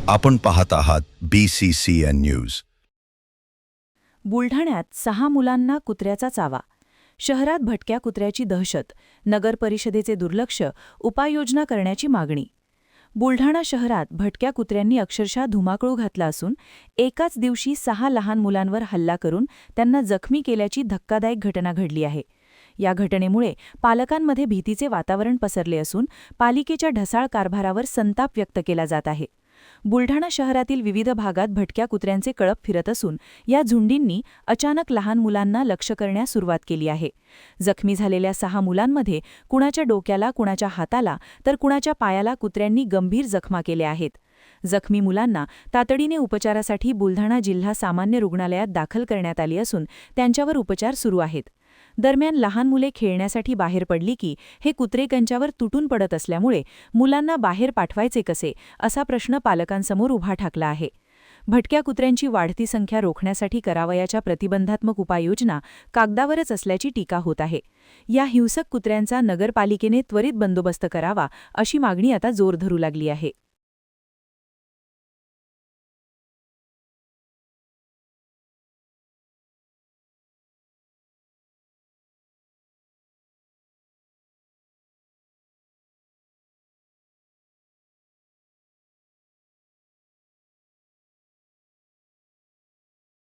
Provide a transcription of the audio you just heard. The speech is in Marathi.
आपण पाहत आहात BCCN न्यूज. बुलढाण्यात 6 मुलांना कुत्र्याचा चावा. शहरात भटक्या कुत्र्याची दहशत. नगर परिषदेचे दुर्लक्ष. उपाययोजना करण्याची मागणी. बुलढाणा शहरात भटक्या कुत्र्यांनी अक्षरशः धुमाकूळ घातला असून एकाच दिवशी 6 लहान मुलांवर हल्ला करून त्यांना जखमी केल्याची धक्कादायक घटना घडली आहे. या घटनेमुळे पालकांमध्ये भीतीचे वातावरण पसरले असून पालिकेच्या ढसाळ कारभारावर संताप व्यक्त केला जात आहे. बुलढाणा शहरातील विविध भागात भटक्या कुत्र्यांचे कळप फिरत असून या झुंडींनी अचानक लहान मुलांना लक्ष्य करण्यास सुरुवात केली आहे. जखमी झालेल्या 6 मुलांमध्ये कुणाच्या डोक्याला, कुणाच्या हाताला तर कुणाच्या पायाला कुत्र्यांनी गंभीर जखमा केल्या आहेत. जखमी मुलांना तातडीने उपचारासाठी बुलढाणा जिल्हा सामान्य रुग्णालयात दाखल करण्यात आली असून त्यांच्यावर उपचार सुरू आहेत. दरम्यान लहान मुले खेळण्यासाठी बाहेर पडली की हे कुत्रे त्यांच्यावर तुटून पडत असल्यामुळे मुलांना बाहेर पाठवायचे कसे असा प्रश्न पालकांसमोर उभा ठाकला आहे. भटक्या कुत्र्यांची वाढती संख्या रोखण्यासाठी करावयाच्या प्रतिबंधात्मक उपाययोजना कागदावरच असल्याची टीका होत आहे. या हिंसक कुत्र्यांचा नगरपालिकेने त्वरित बंदोबस्त करावा अशी मागणी आता जोर धरू लागली आहे.